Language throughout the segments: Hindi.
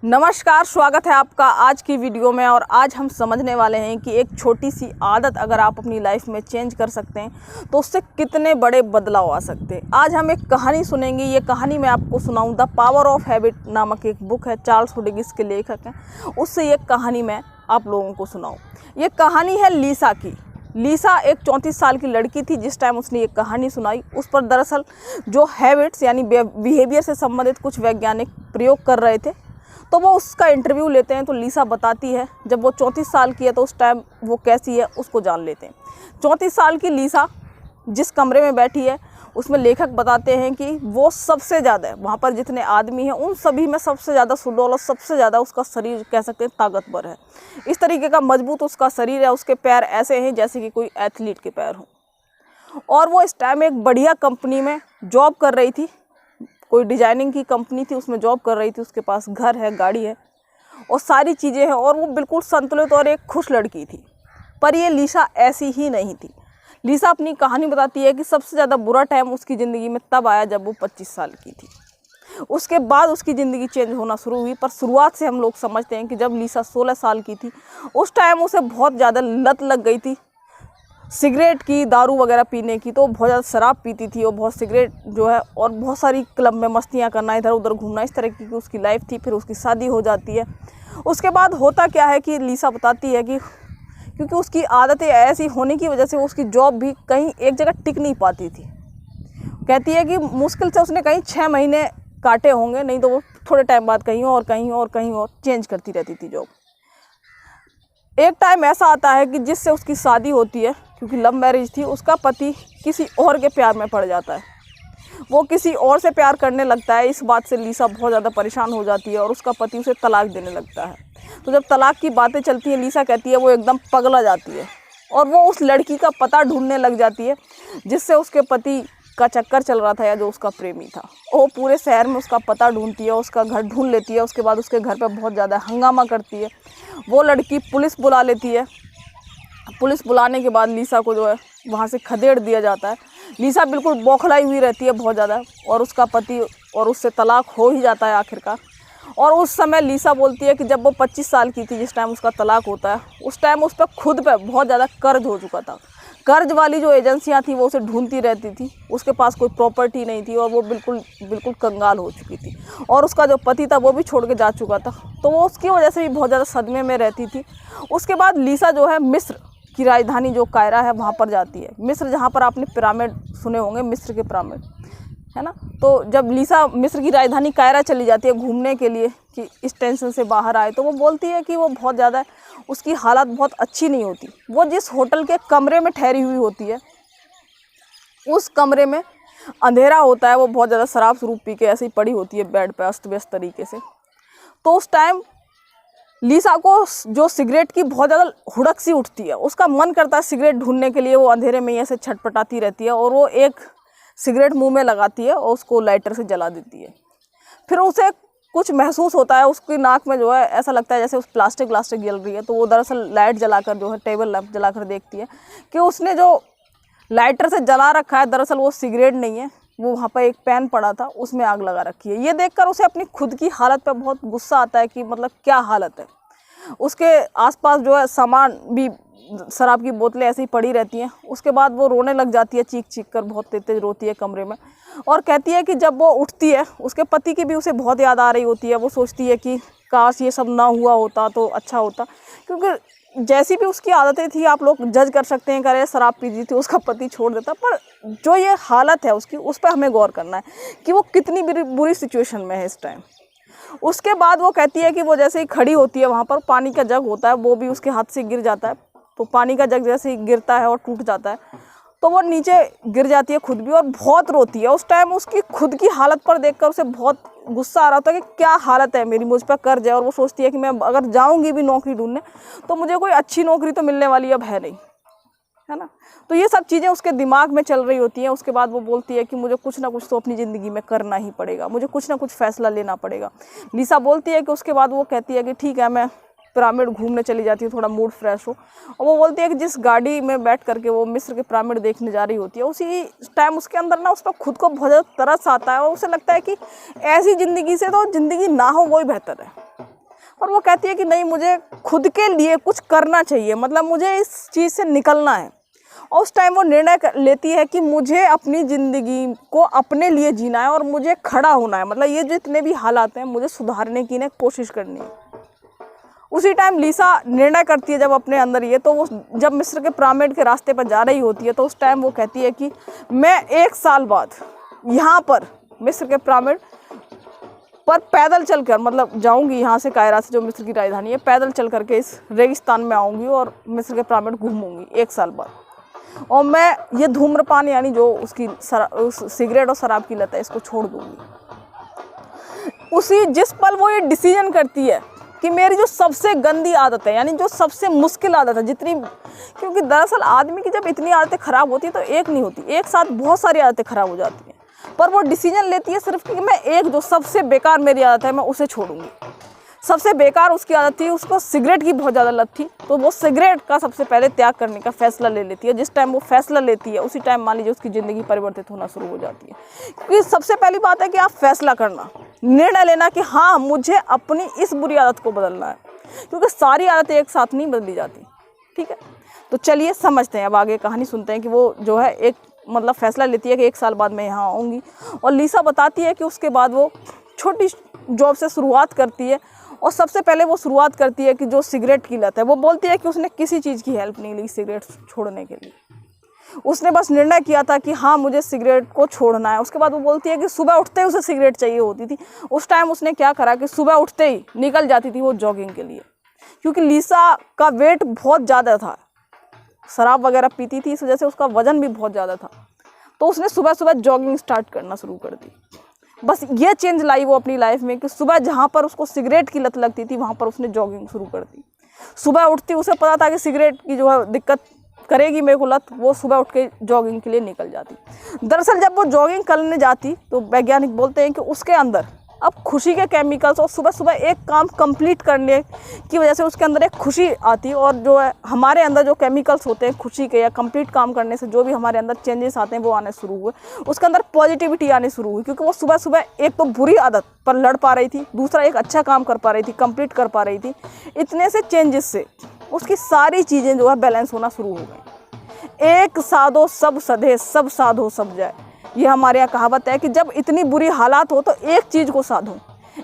नमस्कार, स्वागत है आपका आज की वीडियो में। और आज हम समझने वाले हैं कि एक छोटी सी आदत अगर आप अपनी लाइफ में चेंज कर सकते हैं तो उससे कितने बड़े बदलाव आ सकते हैं। आज हम एक कहानी सुनेंगे। ये कहानी मैं आपको सुनाऊं, द पावर ऑफ हैबिट नामक एक बुक है, चार्ल्स रोड्रिग्स के लेखक हैं, उससे ये कहानी मैं आप लोगों को सुनाऊं। ये कहानी है लीसा की। लीसा एक 34 साल की लड़की थी। जिस टाइम उसने ये कहानी सुनाई, उस पर दरअसल जो हैबिट्स यानी बिहेवियर से संबंधित कुछ वैज्ञानिक प्रयोग कर रहे थे, तो वो उसका इंटरव्यू लेते हैं। तो लीसा बताती है जब वो 34 साल की है तो उस टाइम वो कैसी है उसको जान लेते हैं। 34 साल की लीसा जिस कमरे में बैठी है उसमें लेखक बताते हैं कि वो सबसे ज़्यादा वहाँ पर जितने आदमी हैं उन सभी में सबसे ज़्यादा सुडौल और सबसे ज़्यादा उसका शरीर कह सकते हैं ताकतवर है। इस तरीके का मजबूत उसका शरीर है। उसके पैर ऐसे हैं जैसे कि कोई एथलीट के पैर हों। और वो इस टाइम एक बढ़िया कंपनी में जॉब कर रही थी। कोई डिजाइनिंग की कंपनी थी, उसमें जॉब कर रही थी। उसके पास घर है, गाड़ी है और सारी चीज़ें हैं और वो बिल्कुल संतुलित और एक खुश लड़की थी। पर ये लीसा ऐसी ही नहीं थी। लीसा अपनी कहानी बताती है कि सबसे ज़्यादा बुरा टाइम उसकी ज़िंदगी में तब आया जब वो 25 साल की थी। उसके बाद उसकी ज़िंदगी चेंज होना शुरू हुई। पर शुरुआत से हम लोग समझते हैं कि जब लीसा 16 साल की थी उस टाइम उसे बहुत ज़्यादा लत लग गई थी सिगरेट की, दारू वगैरह पीने की। तो बहुत ज़्यादा शराब पीती थी और बहुत सिगरेट जो है और बहुत सारी क्लब में मस्तियाँ करना, इधर उधर घूमना, इस तरह की उसकी लाइफ थी। फिर उसकी शादी हो जाती है। उसके बाद होता क्या है कि लीसा बताती है कि क्योंकि उसकी आदतें ऐसी होने की वजह से उसकी जॉब भी कहीं एक जगह टिक नहीं पाती थी। कहती है कि मुश्किल से उसने कहीं 6 महीने काटे होंगे, नहीं तो वो थोड़े टाइम बाद कहीं और कहीं और कहीं और चेंज करती रहती थी जॉब। एक टाइम ऐसा आता है कि जिससे उसकी शादी होती है, क्योंकि लव मैरिज थी। उसका पति किसी और के प्यार में पड़ जाता है, वो किसी और से प्यार करने लगता है। इस बात से लीसा बहुत ज़्यादा परेशान हो जाती है और उसका पति उसे तलाक देने लगता है। तो जब तलाक की बातें चलती हैं, लीसा कहती है वो एकदम पगला जाती है और वो उस लड़की का पता ढूंढने लग जाती है जिससे उसके पति का चक्कर चल रहा था या जो उसका प्रेमी था। वो पूरे शहर में उसका पता ढूंढती है, उसका घर ढूंढ लेती है। उसके बाद उसके घर पर बहुत ज़्यादा हंगामा करती है। वो लड़की पुलिस बुला लेती है। पुलिस बुलाने के बाद लीसा को जो है वहाँ से खदेड़ दिया जाता है। लीसा बिल्कुल बौखलाई हुई रहती है बहुत ज़्यादा और उसका पति और उससे तलाक हो ही जाता है आखिरकार। और उस समय लीसा बोलती है कि जब वो 25 साल की थी, जिस टाइम उसका तलाक होता है, उस टाइम उस पर खुद पे बहुत ज़्यादा कर्ज हो चुका था। कर्ज वाली जो एजेंसियां थी वो उसे ढूंढती रहती थी। उसके पास कोई प्रॉपर्टी नहीं थी और वो बिल्कुल कंगाल हो चुकी थी। और उसका जो पति था वो भी छोड़ के जा चुका था। तो वो उसकी वजह से भी बहुत ज़्यादा सदमे में रहती थी। उसके बाद लीसा जो है मिस्र की राजधानी जो कायरा है वहाँ पर जाती है। मिस्र, जहाँ पर आपने पिरामिड सुने होंगे, मिस्र के पिरामिड है ना। तो जब लीसा मिस्र की राजधानी कायरा चली जाती है घूमने के लिए कि इस टेंशन से बाहर आए, तो वो बोलती है कि वो बहुत ज़्यादा उसकी हालत बहुत अच्छी नहीं होती। वो जिस होटल के कमरे में ठहरी हुई होती है उस कमरे में अंधेरा होता है। वो बहुत ज़्यादा शराब स्वरूप पी के ऐसे ही पड़ी होती है बेड पे अस्त व्यस्त तरीके से। तो उस टाइम लीसा को जो सिगरेट की बहुत ज़्यादा हुड़क सी उठती है। उसका मन करता है सिगरेट ढूंढने के लिए। वो अंधेरे में ऐसे छटपटाती रहती है और वो एक सिगरेट मुंह में लगाती है और उसको लाइटर से जला देती है। फिर उसे कुछ महसूस होता है, उसकी नाक में जो है ऐसा लगता है जैसे उस प्लास्टिक जल रही है। तो वो दरअसल लाइट जलाकर जो है टेबल लैंप जलाकर देखती है कि उसने जो लाइटर से जला रखा है दरअसल वो सिगरेट नहीं है, वो वहाँ पर एक पेन पड़ा था उसमें आग लगा रखी है। ये देखकर उसे अपनी खुद की हालत पर बहुत गुस्सा आता है कि मतलब क्या हालत है। उसके आसपास जो है सामान भी, शराब की बोतलें ऐसे ही पड़ी रहती हैं। उसके बाद वो रोने लग जाती है, चीख चीख कर बहुत तेज तेज रोती है कमरे में। और कहती है कि जब वो उठती है उसके पति की भी उसे बहुत याद आ रही होती है। वो सोचती है कि काश ये सब ना हुआ होता तो अच्छा होता, क्योंकि जैसी भी उसकी आदतें थी आप लोग जज कर सकते हैं, करे शराब पीती थी, उसका पति छोड़ देता। पर जो ये हालत है उसकी, उस पर हमें गौर करना है कि वो कितनी बुरी सिचुएशन में है इस टाइम। उसके बाद वो कहती है कि वो जैसे ही खड़ी होती है वहाँ पर पानी का जग होता है, वो भी उसके हाथ से गिर जाता है। तो पानी का जग जैसे ही गिरता है और टूट जाता है तो वो नीचे गिर जाती है खुद भी और बहुत रोती है। उस टाइम उसकी खुद की हालत पर देखकर उसे बहुत गुस्सा आ रहा था कि क्या हालत है मेरी, मुझ पर कर्ज है। और वो सोचती है कि मैं अगर जाऊंगी भी नौकरी ढूंढने तो मुझे कोई अच्छी नौकरी तो मिलने वाली अब है नहीं, है ना। तो ये सब चीज़ें उसके दिमाग में चल रही होती हैं। उसके बाद वो बोलती है कि मुझे कुछ ना कुछ तो अपनी ज़िंदगी में करना ही पड़ेगा, मुझे कुछ ना कुछ फ़ैसला लेना पड़ेगा। लीसा बोलती है कि उसके बाद वो कहती है कि ठीक है, मैं पिरामिड घूमने चली जाती हूँ, थोड़ा मूड फ्रेश हो। और वो बोलती है कि जिस गाड़ी में बैठ करके वो मिस्र के पिरामिड देखने जा रही होती है, उसी टाइम उसके अंदर ना उस पर खुद को बहुत ज़्यादा तरस आता है और उसे लगता है कि ऐसी ज़िंदगी से तो ज़िंदगी ना हो वही बेहतर है। और वो कहती है कि नहीं, मुझे खुद के लिए कुछ करना चाहिए, मतलब मुझे इस चीज़ से निकलना है। और उस टाइम वो निर्णय लेती है कि मुझे अपनी ज़िंदगी को अपने लिए जीना है और मुझे खड़ा होना है, मतलब ये जितने भी हालात हैं मुझे सुधारने की ना कोशिश करनी है। उसी टाइम लीसा निर्णय करती है जब अपने अंदर ये, तो वो जब मिस्र के पिरामिड के रास्ते पर जा रही होती है तो उस टाइम वो कहती है कि मैं 1 साल बाद यहाँ पर मिस्र के पिरामिड पर पैदल चलकर, मतलब जाऊंगी यहाँ से कायरा से जो मिस्र की राजधानी है, पैदल चल करके इस रेगिस्तान में आऊँगी और मिस्र के पिरामिड घूमूंगी 1 साल बाद। और मैं ये धूम्रपान यानी जो उसकी सिगरेट और शराब की लत है इसको छोड़ दूंगी। उसी जिस पल वो ये डिसीजन करती है कि मेरी जो सबसे गंदी आदत है, यानी जो सबसे मुश्किल आदत है जितनी, क्योंकि दरअसल आदमी की जब इतनी आदतें ख़राब होती है तो एक नहीं होती, एक साथ बहुत सारी आदतें ख़राब हो जाती हैं, पर वो डिसीजन लेती है सिर्फ कि मैं एक जो सबसे बेकार मेरी आदत है मैं उसे छोड़ूंगी। सबसे बेकार उसकी आदत थी, उसको सिगरेट की बहुत ज़्यादा लत थी, तो वो सिगरेट का सबसे पहले त्याग करने का फैसला ले लेती है। जिस टाइम वो फैसला लेती है उसी टाइम मान लीजिए उसकी ज़िंदगी परिवर्तित होना शुरू हो जाती है। क्योंकि सबसे पहली बात है कि आप फैसला करना, निर्णय लेना कि हाँ मुझे अपनी इस बुरी आदत को बदलना है, क्योंकि सारी आदतें एक साथ नहीं बदली जाती। ठीक है, तो चलिए समझते हैं, अब आगे कहानी सुनते हैं कि वो जो है एक मतलब फैसला लेती है कि 1 साल बाद मैं यहाँ आऊँगी। और लीसा बताती है कि उसके बाद वो छोटी जॉब से शुरुआत करती है और सबसे पहले वो शुरुआत करती है कि जो सिगरेट की लत है, वो बोलती है कि उसने किसी चीज़ की हेल्प नहीं ली सिगरेट छोड़ने के लिए, उसने बस निर्णय किया था कि हाँ मुझे सिगरेट को छोड़ना है। उसके बाद वो बोलती है कि सुबह उठते ही उसे सिगरेट चाहिए होती थी। उस टाइम उसने क्या करा कि सुबह उठते ही निकल जाती थी वो जॉगिंग के लिए, क्योंकि लीसा का वेट बहुत ज़्यादा था, शराब वगैरह पीती थी, इस वजह से उसका वज़न भी बहुत ज़्यादा था, तो उसने सुबह सुबह जॉगिंग स्टार्ट करना शुरू कर दी। बस ये चेंज लाई वो अपनी लाइफ में कि सुबह जहाँ पर उसको सिगरेट की लत लगती थी वहाँ पर उसने जॉगिंग शुरू कर दी। सुबह उठती उसे पता था कि सिगरेट की जो है दिक्कत करेगी मेरे को लत, वो सुबह उठ के जॉगिंग के लिए निकल जाती। दरअसल जब वो जॉगिंग करने जाती तो वैज्ञानिक बोलते हैं कि उसके अंदर अब खुशी के केमिकल्स और सुबह सुबह एक काम कंप्लीट करने की वजह से उसके अंदर एक खुशी आती, और जो है हमारे अंदर जो केमिकल्स होते हैं खुशी के या कंप्लीट काम करने से जो भी हमारे अंदर चेंजेस आते हैं वो आने शुरू हुए, उसके अंदर पॉजिटिविटी आनी शुरू हुई, क्योंकि वो सुबह सुबह एक तो बुरी आदत पर लड़ पा रही थी, दूसरा एक अच्छा काम कर पा रही थी, कंप्लीट कर पा रही थी। इतने से चेंजेस से उसकी सारी चीज़ें जो है बैलेंस होना शुरू हो गई। एक साधो सब सधे, सब साधो सब जाए, ये हमारे यहाँ कहावत है कि जब इतनी बुरी हालात हो तो एक चीज़ को साधो,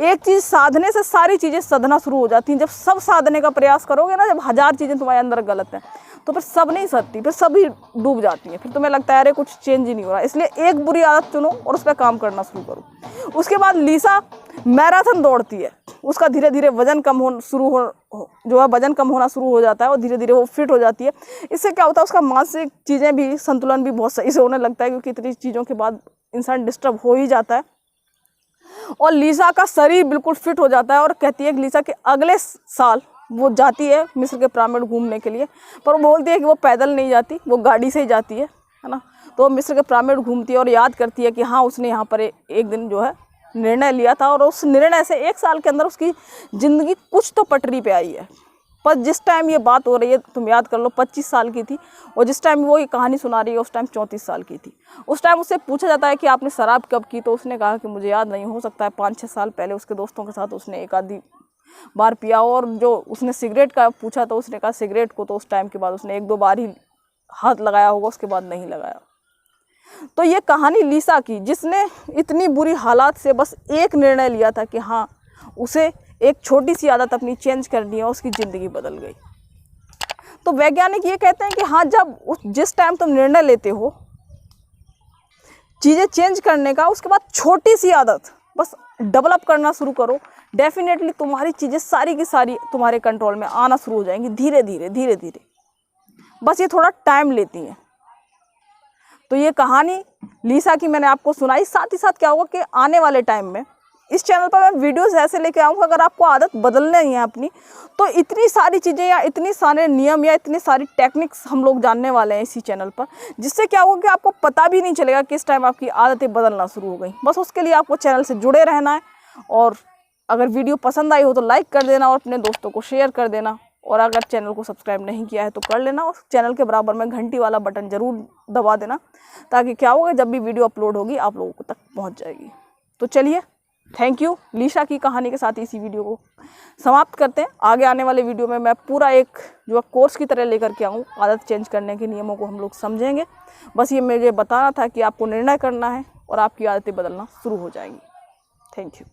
एक चीज़ साधने से सारी चीज़ें सधना शुरू हो जाती हैं। जब सब साधने का प्रयास करोगे ना, जब 1000 चीज़ें तुम्हारे अंदर गलत हैं तो फिर सब नहीं सधती, फिर सभी डूब जाती हैं, फिर तुम्हें लगता है अरे कुछ चेंज ही नहीं हो रहा। इसलिए एक बुरी आदत चुनो और उस पर काम करना शुरू करो। उसके बाद लीसा मैराथन दौड़ती है, उसका धीरे धीरे वजन कम हो शुरू हो जो है वजन कम होना शुरू हो जाता है और धीरे धीरे वो फिट हो जाती है। इससे क्या होता है उसका मानसिक चीज़ें भी, संतुलन भी बहुत सही से होने लगता है, क्योंकि इतनी चीज़ों के बाद इंसान डिस्टर्ब हो ही जाता है। और लीसा का शरीर बिल्कुल फिट हो जाता है और कहती है कि लीसा कि अगले साल वो जाती है मिस्र के पिरामिड घूमने के लिए, पर वो बोलती है कि वो पैदल नहीं जाती, वो गाड़ी से ही जाती है ना। तो वो मिस्र के पिरामिड घूमती है और याद करती है कि हाँ उसने यहाँ पर एक दिन जो है निर्णय लिया था, और उस निर्णय से 1 साल के अंदर उसकी ज़िंदगी कुछ तो पटरी पे आई है। पर जिस टाइम ये बात हो रही है तुम याद कर लो 25 साल की थी, और जिस टाइम वो ये कहानी सुना रही है उस टाइम 34 साल की थी। उस टाइम उससे पूछा जाता है कि आपने शराब कब की, तो उसने कहा कि मुझे याद नहीं, हो सकता है 5-6 साल पहले उसके दोस्तों के साथ उसने एक आधी बार पिया। और जो उसने सिगरेट का पूछा तो उसने कहा सिगरेट को तो उस टाइम के बाद उसने 1-2 बार ही हाथ लगाया होगा, उसके बाद नहीं लगाया। तो ये कहानी लीसा की, जिसने इतनी बुरी हालात से बस एक निर्णय लिया था कि हाँ उसे एक छोटी सी आदत अपनी चेंज करनी है, उसकी ज़िंदगी बदल गई। तो वैज्ञानिक ये कहते हैं कि हाँ जब जिस टाइम तुम निर्णय लेते हो चीज़ें चेंज करने का, उसके बाद छोटी सी आदत बस डेवलप करना शुरू करो, डेफिनेटली तुम्हारी चीज़ें सारी की सारी तुम्हारे कंट्रोल में आना शुरू हो जाएंगी धीरे धीरे धीरे धीरे। बस ये थोड़ा टाइम लेती हैं। तो ये कहानी लीसा की मैंने आपको सुनाई। साथ ही साथ क्या होगा कि आने वाले टाइम में इस चैनल पर मैं वीडियोस ऐसे लेके आऊँगा, अगर आपको आदत बदलनी है अपनी, तो इतनी सारी चीज़ें या इतनी सारे नियम या इतनी सारी टेक्निक्स हम लोग जानने वाले हैं इसी चैनल पर, जिससे क्या होगा कि आपको पता भी नहीं चलेगा किस टाइम आपकी आदतें बदलना शुरू हो गई। बस उसके लिए आपको चैनल से जुड़े रहना है, और अगर वीडियो पसंद आई हो तो लाइक कर देना और अपने दोस्तों को शेयर कर देना, और अगर चैनल को सब्सक्राइब नहीं किया है तो कर लेना, और चैनल के बराबर में घंटी वाला बटन ज़रूर दबा देना, ताकि क्या होगा जब भी वीडियो अपलोड होगी आप लोगों तक पहुँच जाएगी। तो चलिए थैंक यू। लीशा की कहानी के साथ इसी वीडियो को समाप्त करते हैं। आगे आने वाले वीडियो में मैं पूरा एक जो कोर्स की तरह लेकर के आऊँ, आदत चेंज करने के नियमों को हम लोग समझेंगे। बस ये मुझे बताना था कि आपको निर्णय करना है और आपकी आदतें बदलना शुरू हो जाएंगी। Thank you.